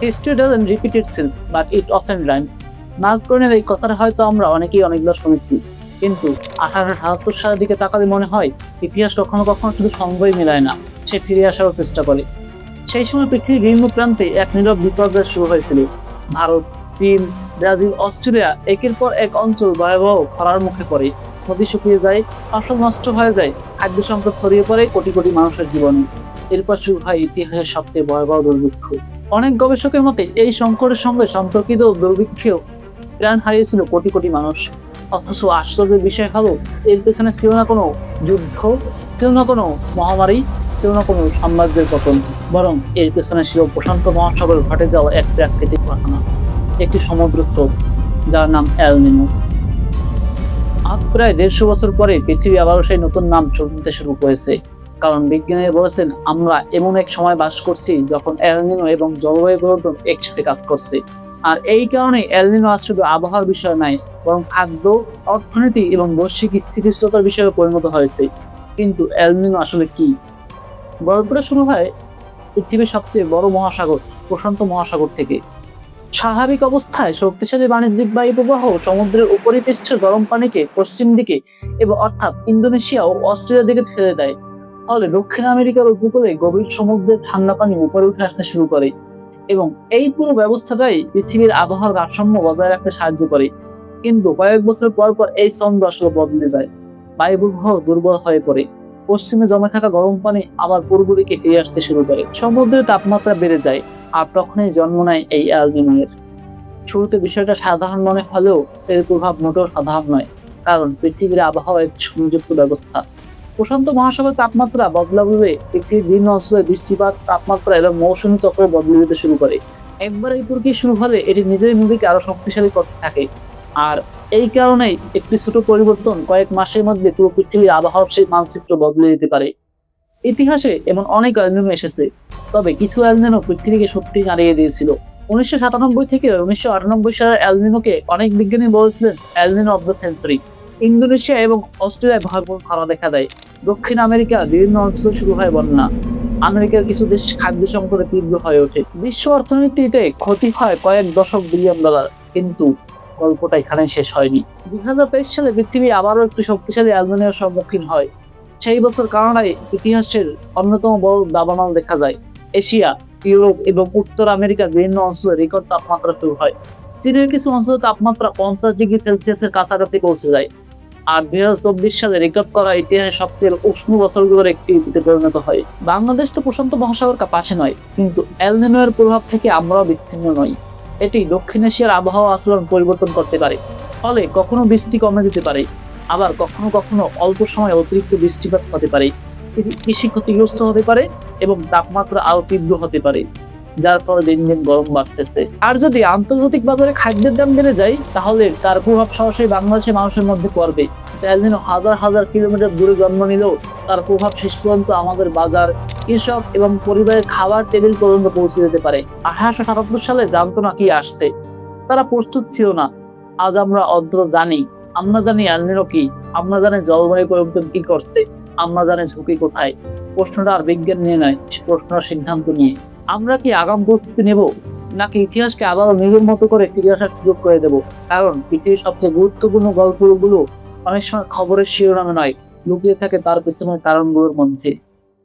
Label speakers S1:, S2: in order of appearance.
S1: History doesn't repeat itself but it often rhymes. Mark টোয়েনের এই কথাটা হয়তো আমরা অনেকেই অনেকবার শুনেছি, কিন্তু 1877 সালের দিকে তাকালে মনে হয় ইতিহাস কখনো কখনো শুধু সঙ্গই মেলায় না, সে ফিরে আসারও চেষ্টা করে। সেই সময় পৃথিবীর বিভিন্ন প্রান্তে এক নীরব বিপর্যয় শুরু হয়েছিল। ভারত, চীন, ব্রাজিল, অস্ট্রেলিয়া একের পর এক অঞ্চল ভয়াবহ খরার মুখে পড়ে। নদী শুকিয়ে যায়, ফসল নষ্ট হয়ে যায়, খাদ্য সংকট ছড়িয়ে পড়ে কোটি কোটি মানুষের জীবনে। এরপর শুরু হয় ইতিহাসের সবচেয়ে ভয়াবহ দুর্ভিক্ষ। অনেক গবেষকের মতে এই সংকটের সঙ্গে সম্পর্কিত দুর্ভিক্ষেও প্রাণ হারিয়েছিল কোটি কোটি মানুষ। অথচ আশ্চর্যের বিষয় হলো, এর পেছনে ছিল না কোনো যুদ্ধ, ছিল না কোনো মহামারী, ছিল না কোনো সাম্রাজ্যের পতন, বরং এর পেছনে ছিল প্রশান্ত মহাসাগরে ঘটে যাওয়া এক প্রাকৃতিক ঘটনা, একটি সমুদ্র স্রোত যার নাম এল নিনো। আজ প্রায় 150 বছর পরে পৃথিবী আবারও সেই নতুন নাম শুনতে শুরু করেছে, কারণ বিজ্ঞানীরা বলেছেন আমরা এমন এক সময় বাস করছি যখন এল নিনো এবং জলবায়ু পরিবর্তন একসাথে কাজ করছে। আর এই কারণে এল নিনো আজ শুধু আবহাওয়ার বিষয় নয়, বরং খাদ্য, অর্থনীতি এবং বৈশ্বিক স্থিতিশীলতার বিষয়ে পরিণত হয়েছে। কিন্তু এল নিনো আসলে কি? গল্পটা শুরু হয় পৃথিবীর সবচেয়ে বড় মহাসাগর প্রশান্ত মহাসাগর থেকে। স্বাভাবিক অবস্থায় শক্তিশালী বাণিজ্যিক বায়ু প্রবাহ সমুদ্রের উপরিপৃষ্ঠের গরম পানিকে পশ্চিম দিকে এবং অর্থাৎ ইন্দোনেশিয়া ও অস্ট্রেলিয়ার দিকে ঠেলে দেয়। ফলে দক্ষিণ আমেরিকার উপকূলে গভীর সমুদ্রের ঠান্ডা পানি উপরে উঠে আসতে শুরু করে এবং এই পুরো ব্যবস্থাটাই পৃথিবীর আবহাওয়ার ভারসাম্য বজায় রাখতে সাহায্য করে। কিন্তু কয়েক বছর পর পর এই ছন্দ আসলে বদলে যায়। বায়ু প্রবাহ দুর্বল হয়ে পড়ে, পশ্চিমে জমে থাকা গরম পানি আবার পূর্ব দিকে ফিরে আসতে শুরু করে, সমুদ্রের তাপমাত্রা বেড়ে যায়। আর তখনই জন্ম নেয় এই এল নিনোর। শুরুতে বিষয়টা সাধারণ মনে হলেও এর প্রভাব মোটেও সাধারণ নয়, কারণ পৃথিবীর আবহাওয়া এক সংযুক্ত ব্যবস্থা। প্রশান্ত মহাসাগরের তাপমাত্রা বদলাবে পৃথিবীর বিভিন্ন অঞ্চলে বৃষ্টিপাত, তাপমাত্রা এবং মৌসুমী চক্র বদলে যেতে শুরু করে। একবার এই প্রক্রিয়া শুরু হলে এটি নিজেই নিজেকে আরো শক্তিশালী করতে থাকে। আর এই কারণেই একটি ছোট পরিবর্তন কয়েক মাসের মধ্যে পুরো পৃথিবীর আবহাওয়ার সেই মানচিত্র বদলে দিতে পারে। ইতিহাসে এমন অনেক এল নিনো এসেছে, তবে কিছু এল নিনো পৃথিবীকে সত্যি নাড়িয়ে দিয়েছিল। 1997 থেকে 1998 সালের এল নিনোকে অনেক বিজ্ঞানী বলেছিলেন এল নিনো অফ দ্য সেঞ্চুরি। ইন্দোনেশিয়া এবং অস্ট্রেলিয়ায় ভয়াবহ খরা দেখা দেয়। দক্ষিণ আমেরিকা বিভিন্ন অঞ্চলে শুরু হয় বন্যা। আমেরিকার কিছু দেশ খাদ্য সংকটে তীব্র হয়ে ওঠে। বিশ্ব অর্থনীতিতে ক্ষতি হয় কয়েক দশক বিলিয়ন ডলার। কিন্তু গল্পটা এখানে শেষ হয়নি। 2023 সালে পৃথিবী আবারও একটি শক্তিশালী এল নিনোর সম্মুখীন হয়। সেই বছর কানাডায় ইতিহাসের অন্যতম বড় দাবানল দেখা যায়। এশিয়া, ইউরোপ এবং উত্তর আমেরিকার বিভিন্ন অঞ্চলে রেকর্ড তাপমাত্রা শুরু হয়। চীনের কিছু অঞ্চলে তাপমাত্রা 50 ডিগ্রি সেলসিয়াসের কাছাকাছি পৌঁছে যায়। আর 2024 সালে রেকর্ড করা ইতিহাসের সবচেয়ে উষ্ণ বছরগুলোর একটিতে পরিণত হয়। বাংলাদেশ তো প্রশান্ত মহাসাগর পাশে নয়, কিন্তু এল নিনো এর প্রভাব থেকে আমরাও বিচ্ছিন্ন নই। এটি দক্ষিণ এশিয়ার আবহাওয়া আচরণ পরিবর্তন করতে পারে। ফলে কখনো বৃষ্টি কমে যেতে পারে, আবার কখনো কখনো অল্প সময় অতিরিক্ত বৃষ্টিপাত হতে পারে, কৃষি ক্ষতিগ্রস্ত হতে পারে এবং তাপমাত্রা আরো তীব্র হতে পারে, যার ফলে দিন দিন গরম বাড়তেছে। আর যদি আন্তর্জাতিক বাজারে খাদ্যের দাম বেড়ে যায়, তাহলে তার প্রভাব সরাসরি বাংলাদেশের মানুষের মধ্যে পড়বে। এল নিনো হাজার হাজার কিলোমিটার দূরে জন্ম নিলেও তার প্রভাব শেষ পর্যন্ত আমাদের বাজার, কৃষক এবং পরিবারের খাবার টেবিল পর্যন্ত পৌঁছে যেতে পারে। 1877 সালে জানতো না কি আসছে, তারা প্রস্তুত ছিল না। আজ আমরা অন্তত জানি। আমরা জানি এল নিনো কি, আমরা জানি জলবায়ু পরিবর্তন কি করছে, আমরা জানি ঝুঁকি কোথায়। প্রশ্নটা আর বিজ্ঞান নিয়ে নয়, প্রশ্নটা সিদ্ধান্ত নিয়ে। আমরা কি আগাম প্রস্তুতি নেব, নাকি ইতিহাসকে আবারও নিজের মতো করে ফিরে আসার সুযোগ করে দেব? কারণ পৃথিবীর সবচেয়ে গুরুত্বপূর্ণ গল্পগুলো অনেক সময় খবরের শিরোনামে নয়, লুকিয়ে থাকে তার পেছনের কারণগুলোর মধ্যে।